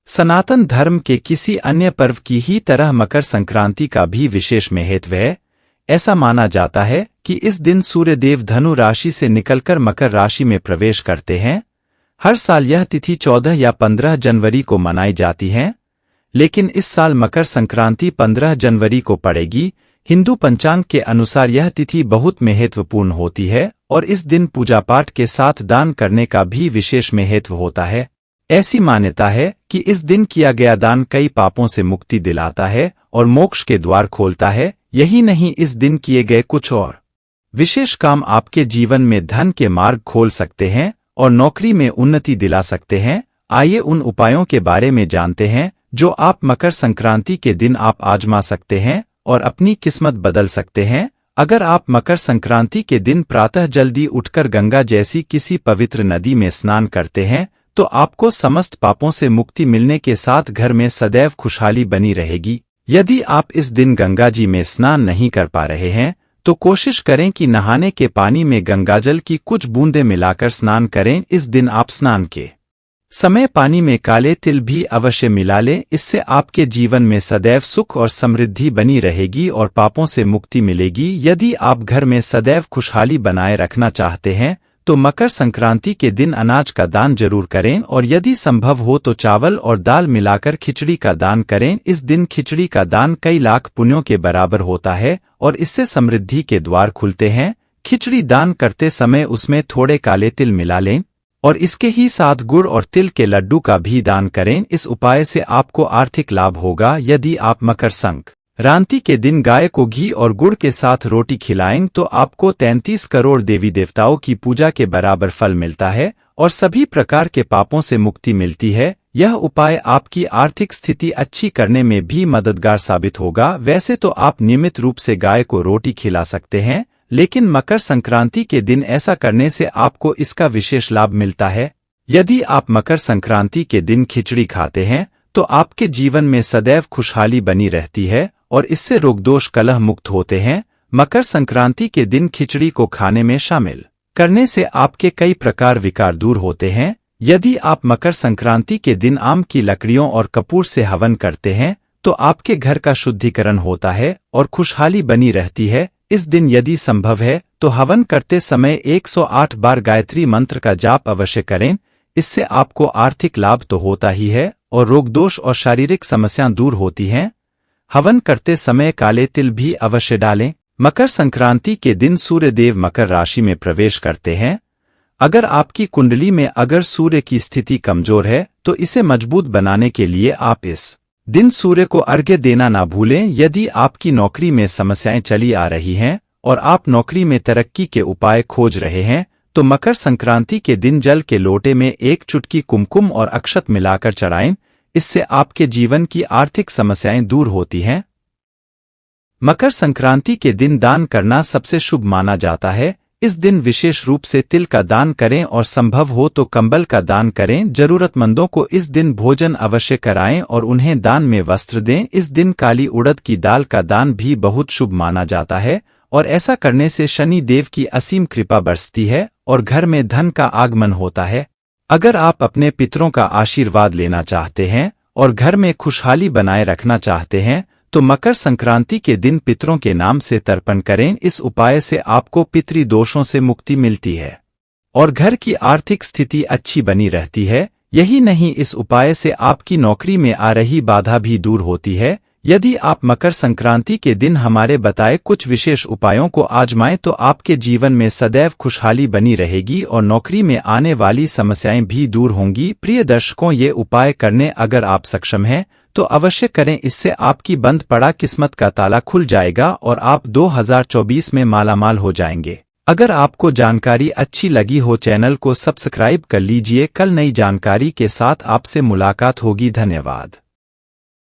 सनातन धर्म के किसी अन्य पर्व की ही तरह मकर संक्रांति का भी विशेष महत्व है। ऐसा माना जाता है कि इस दिन सूर्यदेव धनु राशि से निकलकर मकर राशि में प्रवेश करते हैं। हर साल यह तिथि 14 या 15 जनवरी को मनाई जाती है, लेकिन इस साल मकर संक्रांति 15 जनवरी को पड़ेगी। हिंदू पंचांग के अनुसार यह तिथि बहुत महत्वपूर्ण होती है और इस दिन पूजा पाठ के साथ दान करने का भी विशेष महत्व होता है। ऐसी मान्यता है कि इस दिन किया गया दान कई पापों से मुक्ति दिलाता है और मोक्ष के द्वार खोलता है। यही नहीं, इस दिन किए गए कुछ और विशेष काम आपके जीवन में धन के मार्ग खोल सकते हैं और नौकरी में उन्नति दिला सकते हैं। आइए उन उपायों के बारे में जानते हैं जो आप मकर संक्रांति के दिन आप आजमा सकते हैं और अपनी किस्मत बदल सकते हैं। अगर आप मकर संक्रांति के दिन प्रातः जल्दी उठकर गंगा जैसी किसी पवित्र नदी में स्नान करते हैं तो आपको समस्त पापों से मुक्ति मिलने के साथ घर में सदैव खुशहाली बनी रहेगी। यदि आप इस दिन गंगा जी में स्नान नहीं कर पा रहे हैं तो कोशिश करें कि नहाने के पानी में गंगाजल की कुछ बूंदें मिलाकर स्नान करें। इस दिन आप स्नान के समय पानी में काले तिल भी अवश्य मिला लें। इससे आपके जीवन में सदैव सुख और समृद्धि बनी रहेगी और पापों से मुक्ति मिलेगी। यदि आप घर में सदैव खुशहाली बनाए रखना चाहते हैं तो मकर संक्रांति के दिन अनाज का दान जरूर करें और यदि संभव हो तो चावल और दाल मिलाकर खिचड़ी का दान करें। इस दिन खिचड़ी का दान कई लाख पुण्यों के बराबर होता है और इससे समृद्धि के द्वार खुलते हैं। खिचड़ी दान करते समय उसमें थोड़े काले तिल मिला लें और इसके ही साथ गुड़ और तिल के लड्डू का भी दान करें। इस उपाय से आपको आर्थिक लाभ होगा। यदि आप मकर संक्रांति के दिन गाय को घी और गुड़ के साथ रोटी खिलाएं तो आपको 33 करोड़ देवी देवताओं की पूजा के बराबर फल मिलता है और सभी प्रकार के पापों से मुक्ति मिलती है। यह उपाय आपकी आर्थिक स्थिति अच्छी करने में भी मददगार साबित होगा। वैसे तो आप नियमित रूप से गाय को रोटी खिला सकते हैं, लेकिन मकर संक्रांति के दिन ऐसा करने से आपको इसका विशेष लाभ मिलता है। यदि आप मकर संक्रांति के दिन खिचड़ी खाते हैं तो आपके जीवन में सदैव खुशहाली बनी रहती है और इससे रोग दोष कलह मुक्त होते हैं। मकर संक्रांति के दिन खिचड़ी को खाने में शामिल करने से आपके कई प्रकार विकार दूर होते हैं। यदि आप मकर संक्रांति के दिन आम की लकड़ियों और कपूर से हवन करते हैं तो आपके घर का शुद्धिकरण होता है और खुशहाली बनी रहती है। इस दिन यदि संभव है तो हवन करते समय 108 बार गायत्री मंत्र का जाप अवश्य करें। इससे आपको आर्थिक लाभ तो होता ही है और रोग दोष और शारीरिक समस्याएं दूर होती हैं। हवन करते समय काले तिल भी अवश्य डालें। मकर संक्रांति के दिन सूर्यदेव मकर राशि में प्रवेश करते हैं। अगर आपकी कुंडली में अगर सूर्य की स्थिति कमजोर है तो इसे मजबूत बनाने के लिए आप इस दिन सूर्य को अर्घ्य देना ना भूलें। यदि आपकी नौकरी में समस्याएं चली आ रही हैं और आप नौकरी में तरक्की के उपाय खोज रहे हैं तो मकर संक्रांति के दिन जल के लोटे में एक चुटकी कुमकुम और अक्षत मिलाकर चढ़ाएं। इससे आपके जीवन की आर्थिक समस्याएं दूर होती हैं। मकर संक्रांति के दिन दान करना सबसे शुभ माना जाता है। इस दिन विशेष रूप से तिल का दान करें और संभव हो तो कंबल का दान करें। जरूरतमंदों को इस दिन भोजन अवश्य कराएं और उन्हें दान में वस्त्र दें। इस दिन काली उड़द की दाल का दान भी बहुत शुभ माना जाता है और ऐसा करने से शनि देव की असीम कृपा बरसती है और घर में धन का आगमन होता है। अगर आप अपने पितरों का आशीर्वाद लेना चाहते हैं और घर में खुशहाली बनाए रखना चाहते हैं तो मकर संक्रांति के दिन पितरों के नाम से तर्पण करें। इस उपाय से आपको पितृ दोषों से मुक्ति मिलती है और घर की आर्थिक स्थिति अच्छी बनी रहती है। यही नहीं, इस उपाय से आपकी नौकरी में आ रही बाधा भी दूर होती है। यदि आप मकर संक्रांति के दिन हमारे बताए कुछ विशेष उपायों को आजमाएं तो आपके जीवन में सदैव खुशहाली बनी रहेगी और नौकरी में आने वाली समस्याएं भी दूर होंगी। प्रिय दर्शकों, ये उपाय करने अगर आप सक्षम हैं तो अवश्य करें। इससे आपकी बंद पड़ा किस्मत का ताला खुल जाएगा और आप 2024 में मालामाल हो जाएंगे। अगर आपको जानकारी अच्छी लगी हो चैनल को सब्सक्राइब कर लीजिए। कल नई जानकारी के साथ आपसे मुलाकात होगी। धन्यवाद।